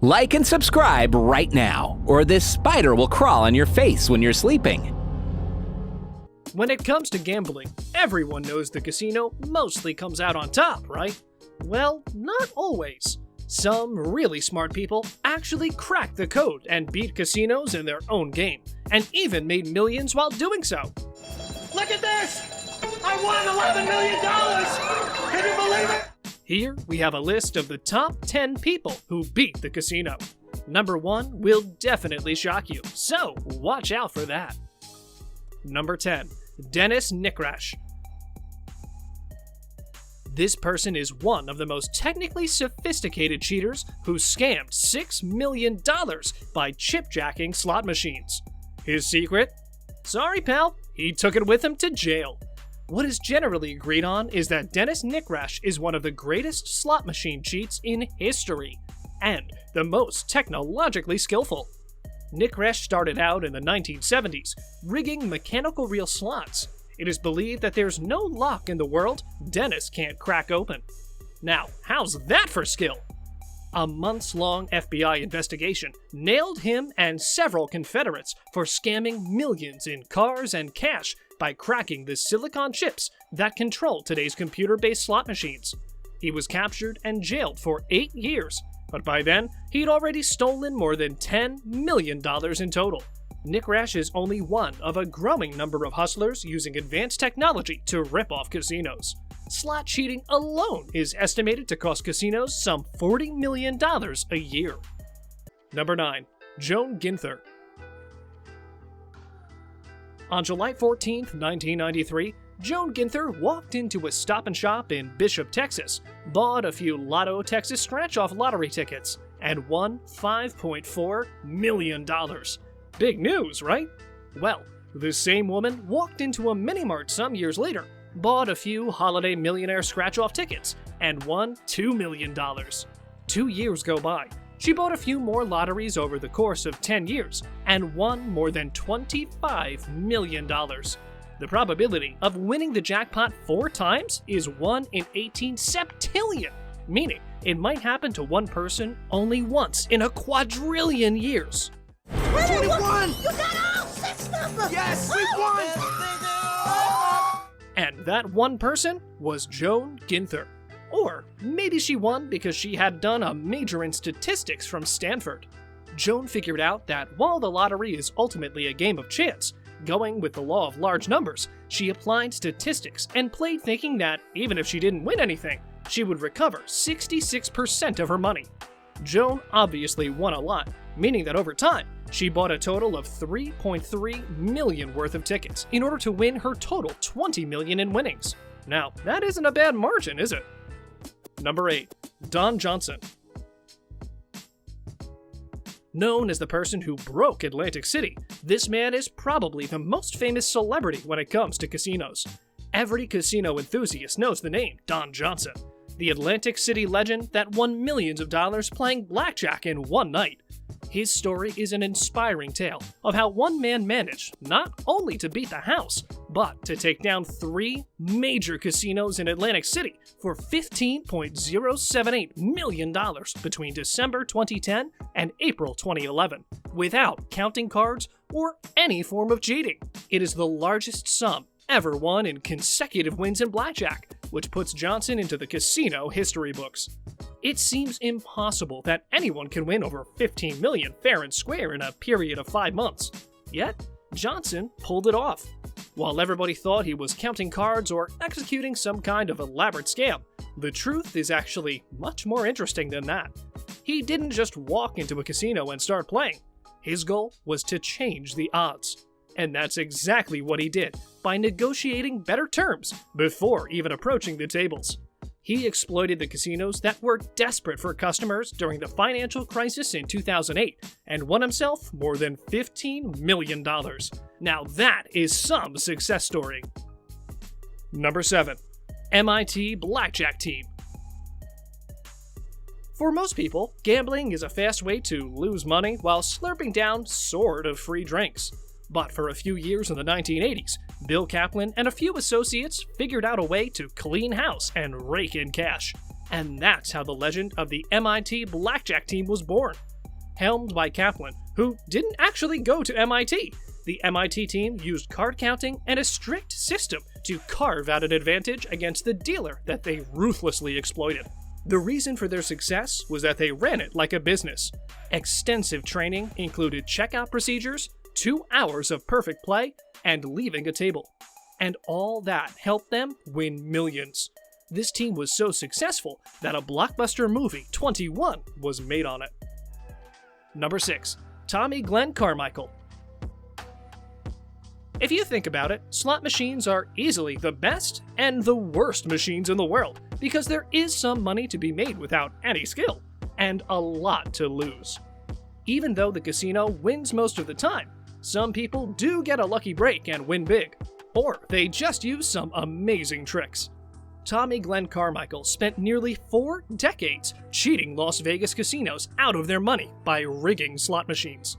Like and subscribe right now, or this spider will crawl on your face when you're sleeping. When it comes to gambling, everyone knows the casino mostly comes out on top, right? Well, not always. Some really smart people actually cracked the code and beat casinos in their own game, and even made millions while doing so. Look at this! I won $11 million! Can you believe it? Here we have a list of the top 10 people who beat the casino. Number 1 will definitely shock you, so watch out for that. Number 10, Dennis Nikrasch. This person is one of the most technically sophisticated cheaters who scammed $6 million by chip-jacking slot machines. His secret? Sorry, pal, he took it with him to jail. What is generally agreed on is that Dennis Nikrasch is one of the greatest slot machine cheats in history, and the most technologically skillful. Nikrasch started out in the 1970s, rigging mechanical reel slots. It is believed that there's no lock in the world Dennis can't crack open. Now, how's that for skill? A months-long FBI investigation nailed him and several Confederates for scamming millions in cars and cash by cracking the silicon chips that control today's computer-based slot machines. He was captured and jailed for 8 years, but by then, he'd already stolen more than $10 million in total. Nikrasch is only one of a growing number of hustlers using advanced technology to rip off casinos. Slot cheating alone is estimated to cost casinos some $40 million a year. Number 9. Joan Ginther. On July 14, 1993, Joan Ginther walked into a Stop and Shop in Bishop, Texas, bought a few Lotto Texas scratch-off lottery tickets, and won $5.4 million. Big news, right? Well, the same woman walked into a mini-mart some years later, bought a few Holiday Millionaire scratch-off tickets, and won $2 million. 2 years go by. She bought a few more lotteries over the course of 10 years and won more than $25 million. The probability of winning the jackpot 4 times is 1 in 18 septillion, meaning it might happen to one person only once in a quadrillion years. 21! You got all 6 numbers! Yes, we won! And that one person was Joan Ginther. Or maybe she won because she had done a major in statistics from Stanford. Joan figured out that while the lottery is ultimately a game of chance, going with the law of large numbers, she applied statistics and played thinking that even if she didn't win anything, she would recover 66% of her money. Joan obviously won a lot, meaning that over time, she bought a total of $3.3 million worth of tickets in order to win her total $20 million in winnings. Now, that isn't a bad margin, is it? Number 8. Don Johnson. Known as the person who broke Atlantic City, this man is probably the most famous celebrity when it comes to casinos. Every casino enthusiast knows the name Don Johnson, the Atlantic City legend that won millions of dollars playing blackjack in one night. His story is an inspiring tale of how one man managed not only to beat the house, but to take down 3 major casinos in Atlantic City for $15.078 million between December 2010 and April 2011, without counting cards or any form of cheating. It is the largest sum ever won in consecutive wins in blackjack, which puts Johnson into the casino history books. It seems impossible that anyone can win over $15 million fair and square in a period of 5 months. Yet, Johnson pulled it off. While everybody thought he was counting cards or executing some kind of elaborate scam, the truth is actually much more interesting than that. He didn't just walk into a casino and start playing. His goal was to change the odds. And that's exactly what he did by negotiating better terms before even approaching the tables. He exploited the casinos that were desperate for customers during the financial crisis in 2008 and won himself more than $15 million. Now that is some success story. Number 7. MIT Blackjack Team. For most people, gambling is a fast way to lose money while slurping down sort of free drinks. But for a few years in the 1980s, Bill Kaplan and a few associates figured out a way to clean house and rake in cash. And that's how the legend of the MIT blackjack team was born. Helmed by Kaplan, who didn't actually go to MIT, the MIT team used card counting and a strict system to carve out an advantage against the dealer that they ruthlessly exploited. The reason for their success was that they ran it like a business. Extensive training included checkout procedures, 2 hours of perfect play, and leaving a table. And all that helped them win millions. This team was so successful that a blockbuster movie, 21, was made on it. Number 6. Tommy Glenn Carmichael. If you think about it, slot machines are easily the best and the worst machines in the world because there is some money to be made without any skill, and a lot to lose. Even though the casino wins most of the time, some people do get a lucky break and win big, or they just use some amazing tricks. Tommy Glenn Carmichael spent nearly 4 decades cheating Las Vegas casinos out of their money by rigging slot machines.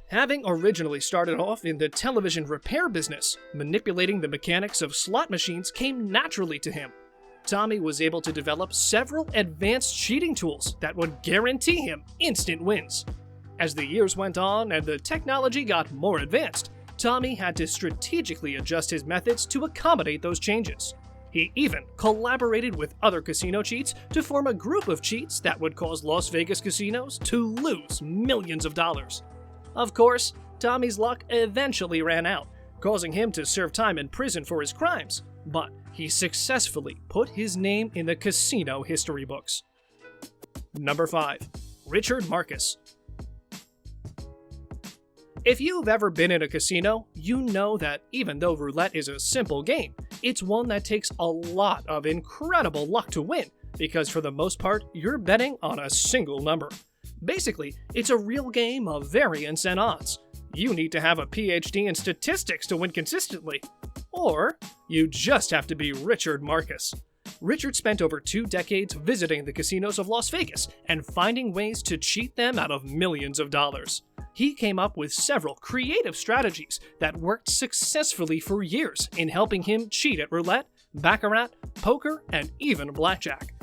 Having originally started off in the television repair business, manipulating the mechanics of slot machines came naturally to him. Tommy was able to develop several advanced cheating tools that would guarantee him instant wins. As the years went on and the technology got more advanced, Tommy had to strategically adjust his methods to accommodate those changes. He even collaborated with other casino cheats to form a group of cheats that would cause Las Vegas casinos to lose millions of dollars. Of course, Tommy's luck eventually ran out, causing him to serve time in prison for his crimes, but he successfully put his name in the casino history books. Number 5. Richard Marcus. If you've ever been in a casino, you know that even though roulette is a simple game, it's one that takes a lot of incredible luck to win, because for the most part, you're betting on a single number. Basically, it's a real game of variance and odds. You need to have a PhD in statistics to win consistently. Or, you just have to be Richard Marcus. Richard spent over 2 decades visiting the casinos of Las Vegas and finding ways to cheat them out of millions of dollars. He came up with several creative strategies that worked successfully for years in helping him cheat at roulette, baccarat, poker, and even blackjack.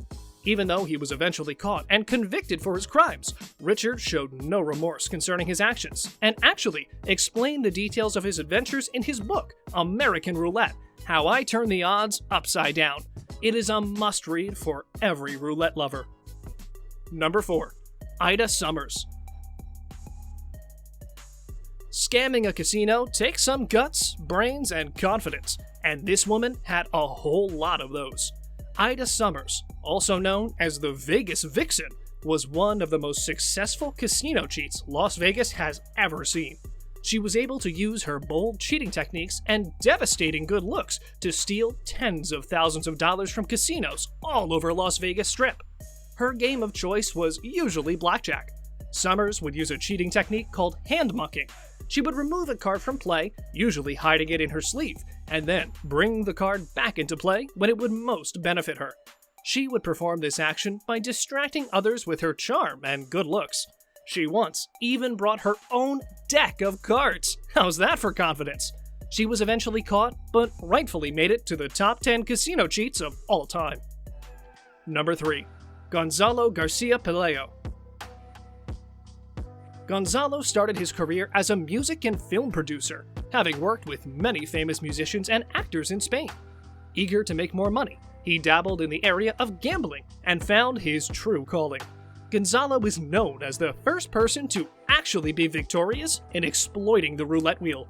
Even though he was eventually caught and convicted for his crimes, Richard showed no remorse concerning his actions, and actually explained the details of his adventures in his book, American Roulette: How I Turned the Odds Upside Down. It is a must-read for every roulette lover. Number 4. Ida Summers. Scamming a casino takes some guts, brains, and confidence, and this woman had a whole lot of those. Ida Summers, also known as the Vegas Vixen, was one of the most successful casino cheats Las Vegas has ever seen. She was able to use her bold cheating techniques and devastating good looks to steal tens of thousands of dollars from casinos all over Las Vegas Strip. Her game of choice was usually blackjack. Summers would use a cheating technique called hand mucking. She would remove a card from play, usually hiding it in her sleeve, and then bring the card back into play when it would most benefit her. She would perform this action by distracting others with her charm and good looks. She once even brought her own deck of cards. How's that for confidence? She was eventually caught, but rightfully made it to the top 10 casino cheats of all time. Number 3. Gonzalo Garcia Pelayo. Gonzalo started his career as a music and film producer, having worked with many famous musicians and actors in Spain. Eager to make more money, he dabbled in the area of gambling and found his true calling. Gonzalo is known as the first person to actually be victorious in exploiting the roulette wheel.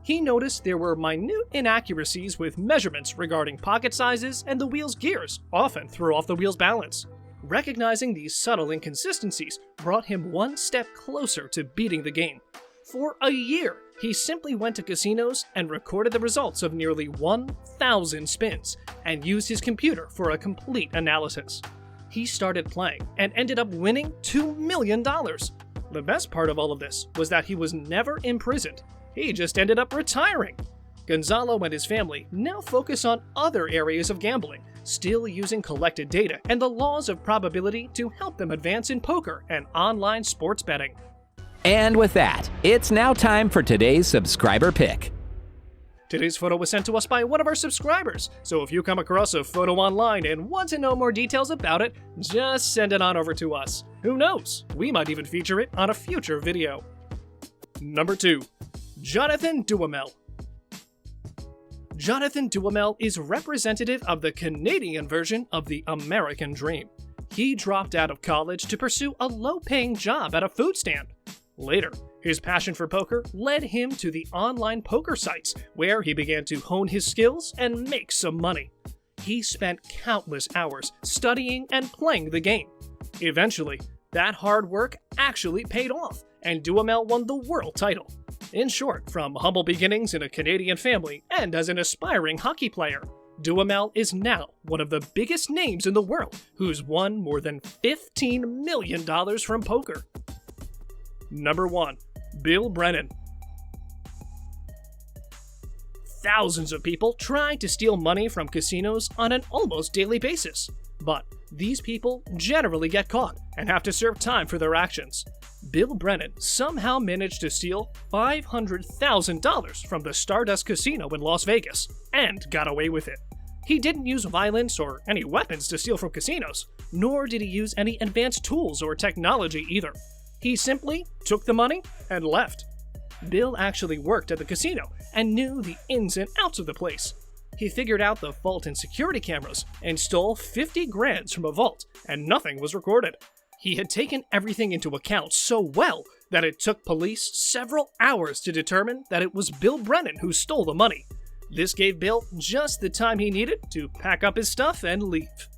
He noticed there were minute inaccuracies with measurements regarding pocket sizes, and the wheel's gears often threw off the wheel's balance. Recognizing these subtle inconsistencies brought him one step closer to beating the game. For a year, he simply went to casinos and recorded the results of nearly 1,000 spins and used his computer for a complete analysis. He started playing and ended up winning $2 million. The best part of all of this was that he was never imprisoned. He just ended up retiring. Gonzalo and his family now focus on other areas of gambling, still using collected data and the laws of probability to help them advance in poker and online sports betting. And with that, it's now time for today's subscriber pick. Today's photo was sent to us by one of our subscribers, so if you come across a photo online and want to know more details about it, just send it on over to us. Who knows, we might even feature it on a future video. Number 2. Jonathan Duhamel. Jonathan Duhamel is representative of the Canadian version of the American dream. He dropped out of college to pursue a low-paying job at a food stand. Later, his passion for poker led him to the online poker sites, where he began to hone his skills and make some money. He spent countless hours studying and playing the game. Eventually, that hard work actually paid off, and Duhamel won the world title. In short, from humble beginnings in a Canadian family and as an aspiring hockey player, Duhamel is now one of the biggest names in the world who's won more than $15 million from poker. Number 1. Bill Brennan. Thousands of people try to steal money from casinos on an almost daily basis, but these people generally get caught and have to serve time for their actions. Bill Brennan somehow managed to steal $500,000 from the Stardust Casino in Las Vegas and got away with it. He didn't use violence or any weapons to steal from casinos, nor did he use any advanced tools or technology either. He simply took the money and left. Bill actually worked at the casino and knew the ins and outs of the place. He figured out the fault in security cameras and stole 50 grand from a vault, and nothing was recorded. He had taken everything into account so well that it took police several hours to determine that it was Bill Brennan who stole the money. This gave Bill just the time he needed to pack up his stuff and leave.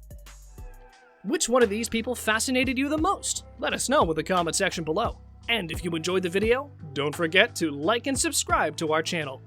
Which one of these people fascinated you the most? Let us know in the comment section below. And if you enjoyed the video, don't forget to like and subscribe to our channel.